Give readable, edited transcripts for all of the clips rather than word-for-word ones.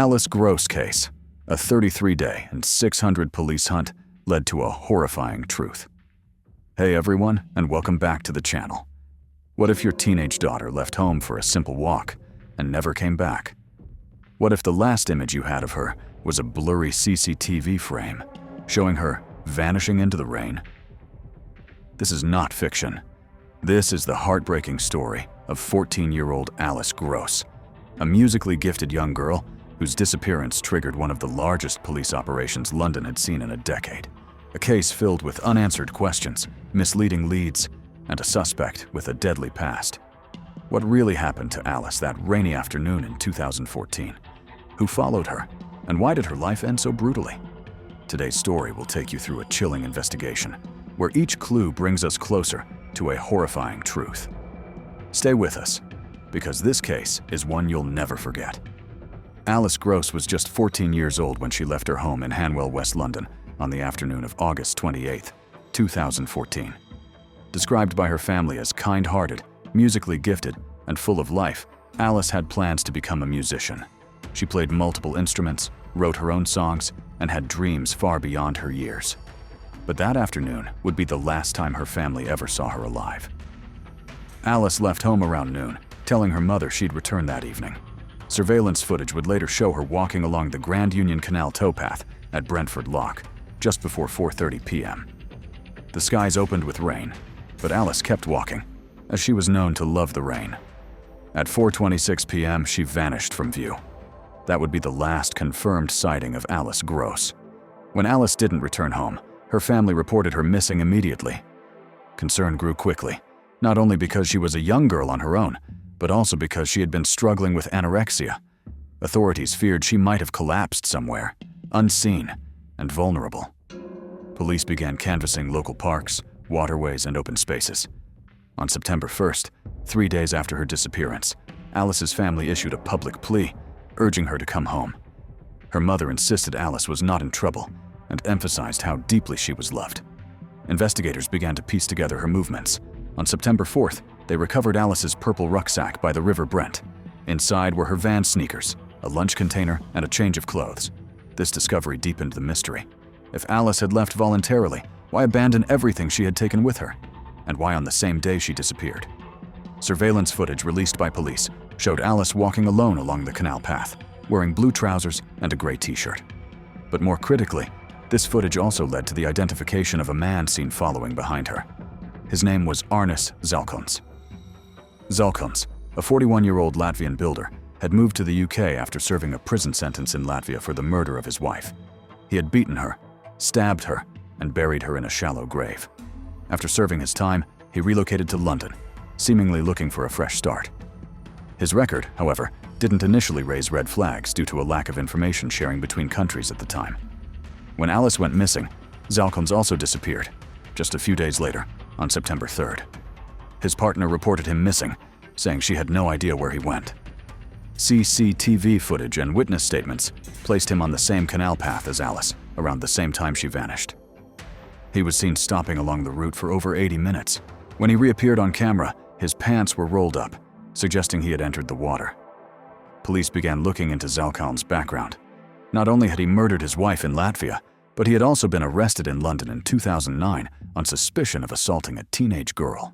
Alice Gross case. A 33-day and 600 police hunt led to a horrifying truth. Hey everyone, and welcome back to the channel. What if your teenage daughter left home for a simple walk and never came back? What if the last image you had of her was a blurry CCTV frame showing her vanishing into the rain? This is not fiction. This is the heartbreaking story of 14-year-old Alice Gross, a musically gifted young girl whose disappearance triggered one of the largest police operations London had seen in a decade. A case filled with unanswered questions, misleading leads, and a suspect with a deadly past. What really happened to Alice that rainy afternoon in 2014? Who followed her? And why did her life end so brutally? Today's story will take you through a chilling investigation, where each clue brings us closer to a horrifying truth. Stay with us, because this case is one you'll never forget. Alice Gross was just 14 years old when she left her home in Hanwell, West London, on the afternoon of August 28, 2014. Described by her family as kind-hearted, musically gifted, and full of life, Alice had plans to become a musician. She played multiple instruments, wrote her own songs, and had dreams far beyond her years. But that afternoon would be the last time her family ever saw her alive. Alice left home around noon, telling her mother she'd return that evening. Surveillance footage would later show her walking along the Grand Union Canal towpath at Brentford Lock, just before 4:30 p.m. The skies opened with rain, but Alice kept walking, as she was known to love the rain. At 4:26 p.m., she vanished from view. That would be the last confirmed sighting of Alice Gross. When Alice didn't return home, her family reported her missing immediately. Concern grew quickly, not only because she was a young girl on her own, but also because she had been struggling with anorexia. Authorities feared she might have collapsed somewhere, unseen and vulnerable. Police began canvassing local parks, waterways, and open spaces. On September 1st, 3 days after her disappearance, Alice's family issued a public plea, urging her to come home. Her mother insisted Alice was not in trouble and emphasized how deeply she was loved. Investigators began to piece together her movements. On September 4th, they recovered Alice's purple rucksack by the River Brent. Inside were her Vans sneakers, a lunch container, and a change of clothes. This discovery deepened the mystery. If Alice had left voluntarily, why abandon everything she had taken with her? And why on the same day she disappeared? Surveillance footage released by police showed Alice walking alone along the canal path, wearing blue trousers and a gray t-shirt. But more critically, this footage also led to the identification of a man seen following behind her. His name was Arnis Zalkalns. Zalkalns, a 41-year-old Latvian builder, had moved to the UK after serving a prison sentence in Latvia for the murder of his wife. He had beaten her, stabbed her, and buried her in a shallow grave. After serving his time, he relocated to London, seemingly looking for a fresh start. His record, however, didn't initially raise red flags due to a lack of information sharing between countries at the time. When Alice went missing, Zalkalns also disappeared, just a few days later, on September 3rd. His partner reported him missing, saying she had no idea where he went. CCTV footage and witness statements placed him on the same canal path as Alice, around the same time she vanished. He was seen stopping along the route for over 80 minutes. When he reappeared on camera, his pants were rolled up, suggesting he had entered the water. Police began looking into Zalkalns' background. Not only had he murdered his wife in Latvia, but he had also been arrested in London in 2009 on suspicion of assaulting a teenage girl.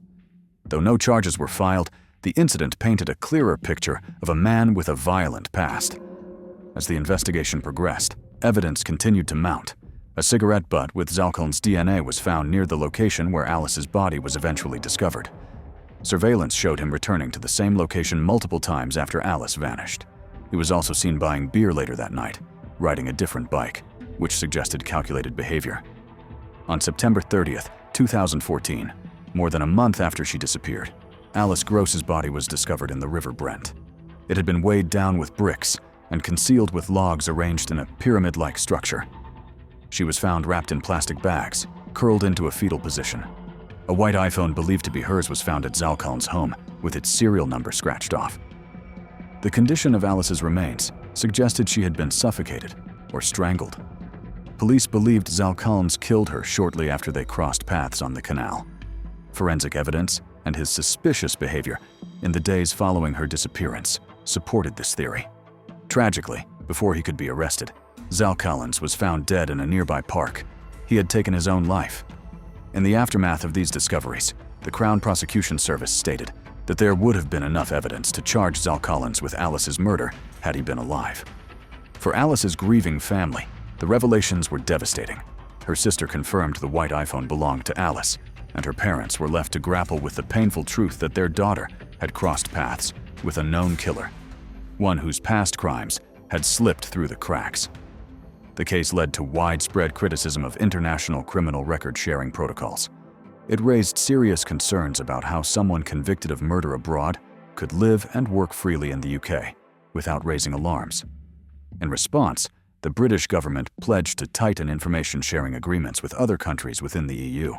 Though no charges were filed, the incident painted a clearer picture of a man with a violent past. As the investigation progressed, evidence continued to mount. A cigarette butt with Zalkalns' DNA was found near the location where Alice's body was eventually discovered. Surveillance showed him returning to the same location multiple times after Alice vanished. He was also seen buying beer later that night, riding a different bike, which suggested calculated behavior. On September 30th, 2014, more than a month after she disappeared, Alice Gross's body was discovered in the River Brent. It had been weighed down with bricks and concealed with logs arranged in a pyramid-like structure. She was found wrapped in plastic bags, curled into a fetal position. A white iPhone believed to be hers was found at Zalkalns' home, with its serial number scratched off. The condition of Alice's remains suggested she had been suffocated or strangled. Police believed Zalkalns killed her shortly after they crossed paths on the canal. Forensic evidence and his suspicious behavior in the days following her disappearance supported this theory. Tragically, Before he could be arrested, Zalkalns was found dead in a nearby park. He had taken his own life. In the aftermath of these discoveries, the Crown Prosecution Service stated that there would have been enough evidence to charge Zalkalns with Alice's murder had he been alive. For Alice's grieving family, the revelations were devastating. Her sister confirmed the white iPhone belonged to Alice, and her parents were left to grapple with the painful truth that their daughter had crossed paths with a known killer, one whose past crimes had slipped through the cracks. The case led to widespread criticism of international criminal record-sharing protocols. It raised serious concerns about how someone convicted of murder abroad could live and work freely in the UK without raising alarms. In response, the British government pledged to tighten information sharing agreements with other countries within the EU.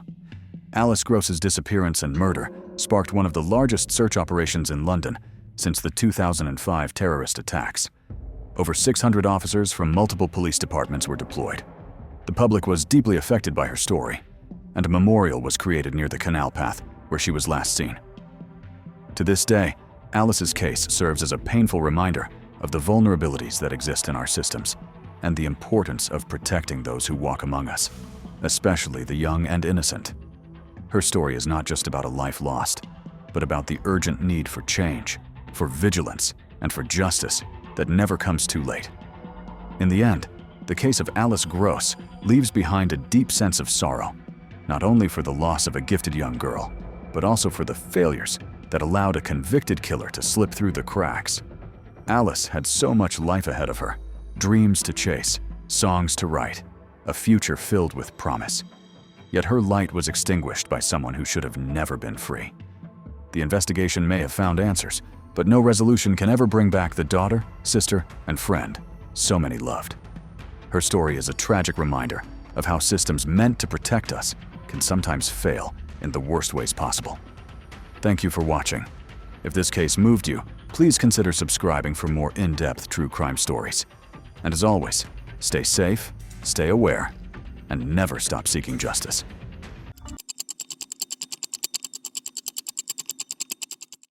Alice Gross's disappearance and murder sparked one of the largest search operations in London since the 2005 terrorist attacks. Over 600 officers from multiple police departments were deployed. The public was deeply affected by her story, and a memorial was created near the canal path where she was last seen. To this day, Alice's case serves as a painful reminder of the vulnerabilities that exist in our systems and the importance of protecting those who walk among us, especially the young and innocent. Her story is not just about a life lost, but about the urgent need for change, for vigilance, and for justice that never comes too late. In the end, the case of Alice Gross leaves behind a deep sense of sorrow, not only for the loss of a gifted young girl, but also for the failures that allowed a convicted killer to slip through the cracks. Alice had so much life ahead of her, dreams to chase, songs to write, a future filled with promise. Yet her light was extinguished by someone who should have never been free. The investigation may have found answers, but no resolution can ever bring back the daughter, sister, and friend so many loved. Her story is a tragic reminder of how systems meant to protect us can sometimes fail in the worst ways possible. Thank you for watching. If this case moved you, please consider subscribing for more in-depth true crime stories. And as always, stay safe, stay aware, and never stop seeking justice.